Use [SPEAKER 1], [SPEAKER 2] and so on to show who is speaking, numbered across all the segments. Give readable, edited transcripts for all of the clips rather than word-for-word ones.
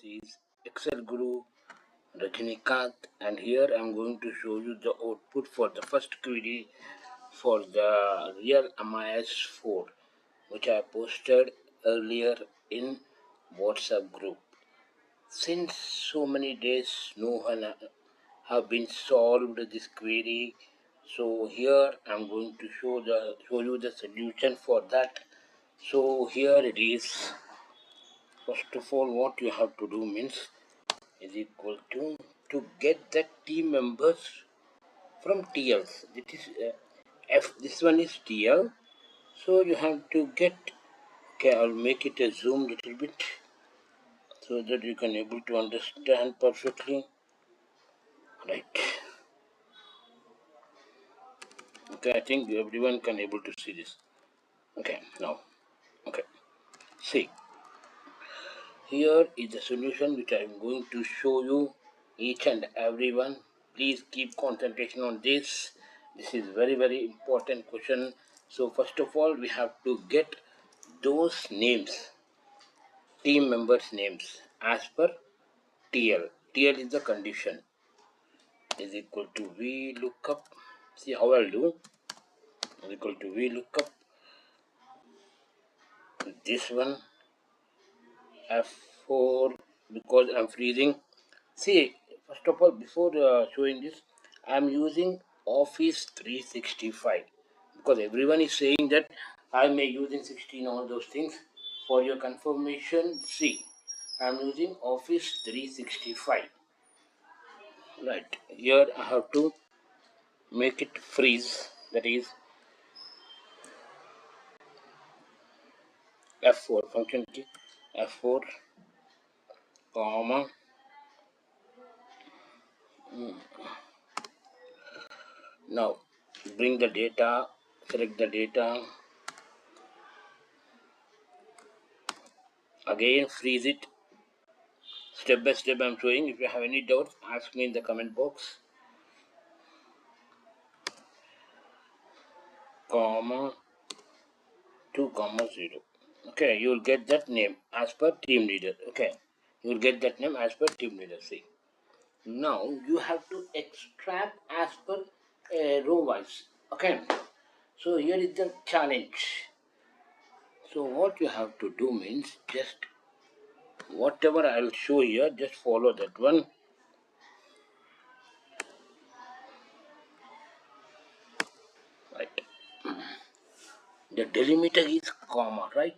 [SPEAKER 1] is Excel Guru Rajinikanth, and here I am going to show you the output for the first query for the real MIS 4, which I posted earlier in WhatsApp group. Since so many days no one have been solved this query, so here I'm going to show you the solution for that. So here it is. First of all, what you have to do means is equal to get the team members from TLs. This is F. This one is TL. So you have to get. Okay, I'll make it a zoom little bit so that you can able to understand perfectly. Right. Okay, I think everyone can able to see this. Okay, now. Okay. See, here is the solution which I am going to show you each and everyone. Please keep concentration on this. This is very important question. So first of all, we have to get those names, team members names as per TL. TL is the condition is equal to V lookup. See how I'll do is equal to V lookup. This one F4 because I'm freezing. See, first of all, before showing this, I'm using Office 365 because everyone is saying that I may using 16 all those things. For your confirmation, see, I'm using Office 365. Right here, I have to make it freeze. That is F4 function key F4 comma. Now bring the data, select the data. Again freeze it. Step by step I'm showing. If you have any doubts, ask me in the comment box. Comma 2 comma 0. Okay, you will get that name as per team leader. Okay, you will get that name as per team leader. See, now you have to extract as per row wise. Okay, so here is the challenge. So what you have to do means just whatever I'll show here, just follow that one. Right. The delimiter is comma, right?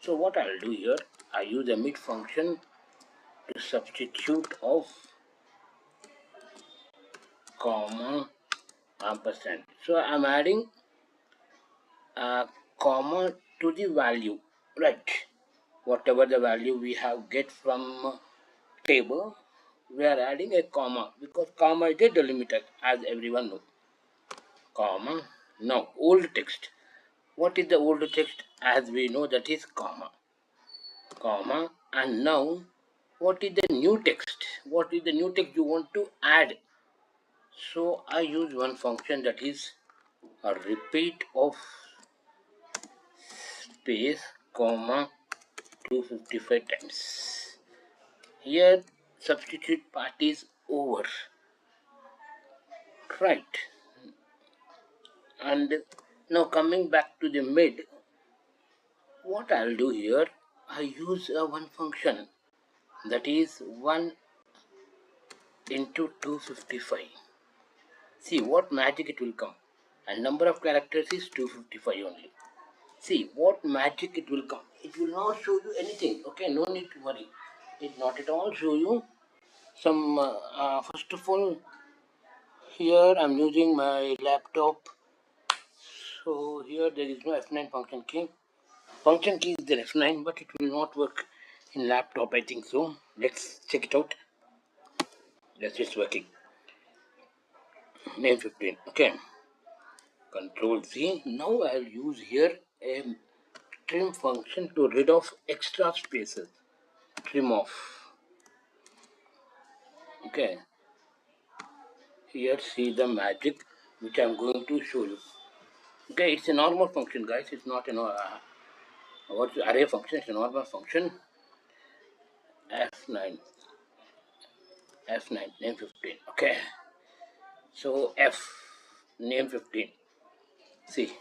[SPEAKER 1] So what I'll do here, I use a mid function to substitute of comma ampersand. So I'm adding a comma to the value, right? Whatever the value we have get from table, we are adding a comma because comma is a delimiter, as everyone knows. Comma. Now old text. What is the old text? As we know, that is comma. Comma. And now what is the new text? What is the new text you want to add? So I use one function that is a repeat of space comma 255 times. Here substitute part is over. Right. And now coming back to the mid, what I'll do here, I use one function that is 1 into 255. See what magic it will come. And number of characters is 255 only. See what magic it will come. It will not show you anything. Okay, no need to worry. It not at all show you some. First of all, here I'm using my laptop. So here there is no F9 function key. Function key is the F9, but it will not work in laptop. I think so. Let's check it out. Yes, it's working. Name 15. Okay. Control Z. Now I'll use here a trim function to rid of extra spaces. Trim off. Okay. Here see the magic which I'm going to show you. Okay, it's a normal function, guys. It's not an what's array function. It's a normal function. F9, F9, name 15. Okay, so F, name 15. See,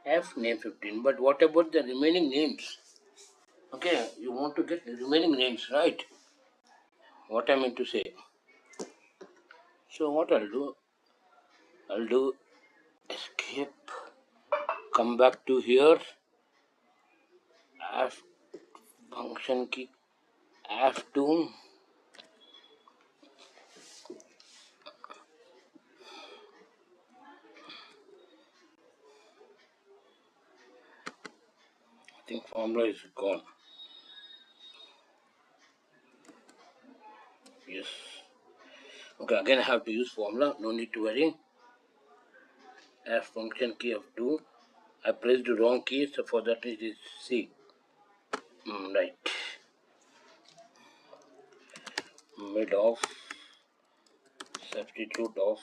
[SPEAKER 1] F, name 15. But what about the remaining names? Okay, you want to get the remaining names, right? What I mean to say. So what I'll do escape, come back to here, F function key, F2, I think formula is gone. Yes. Okay, again I have to use formula, no need to worry. F function key of 2. I pressed the wrong key, so for that it is C. Right. Mid of, substitute of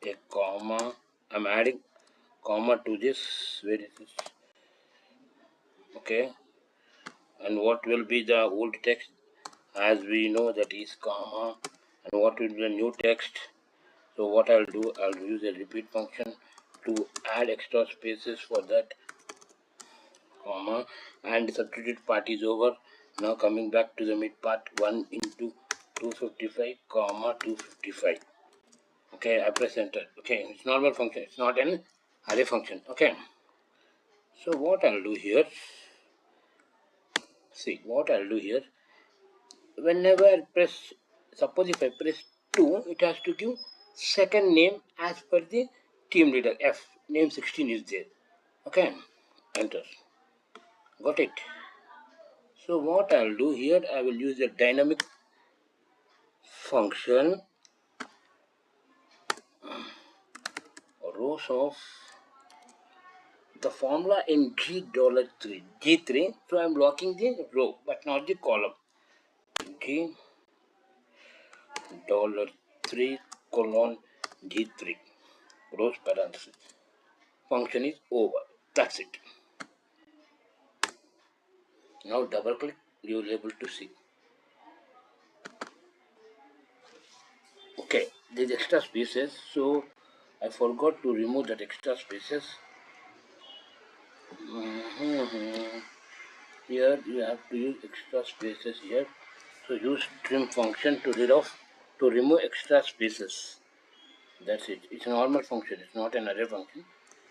[SPEAKER 1] a comma. I'm adding comma to this. Where is this? Okay. And what will be the old text? As we know that is comma. And what will be the new text? So what I'll do, I'll use a repeat function to add extra spaces for that comma, and substitute part is over. Now coming back to the mid part, 1 into 255 comma 255. Okay, I press enter. Okay, it's normal function, it's not an array function. Okay, so what I'll do here, see what I'll do here, whenever I press, suppose if I press 2, it has to give second name as per the team leader. F name 16 is there. Okay, enter. Got it. So what I'll do here, I will use a dynamic function, rows of the formula in G$3, G3. So I'm blocking the row but not the column. G$3 colon G3 rows parenthesis. Function is over. That's it. Now double click, you will be able to see. Okay, these extra spaces, so I forgot to remove that extra spaces. Here you have to use extra spaces here. So use trim function to remove extra spaces. That's it. It's a normal function. It's not an array function.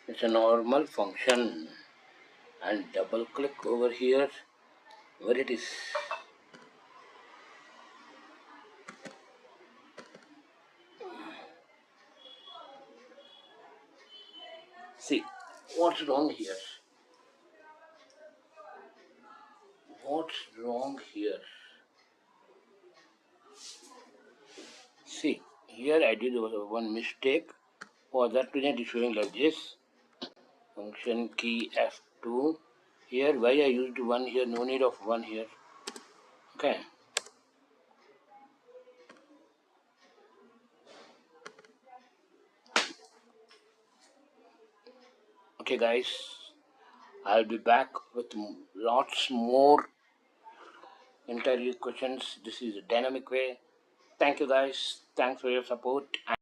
[SPEAKER 1] It's a normal function. And double click over here where it is. See what's wrong here. What's wrong here? See, here I did one mistake. For that reason it is showing like this. Function key F2. Here why I used 1 here, no need of 1 here. Okay. Okay guys, I'll be back with lots more interview questions. This is a dynamic way. Thank you guys. Thanks for your support.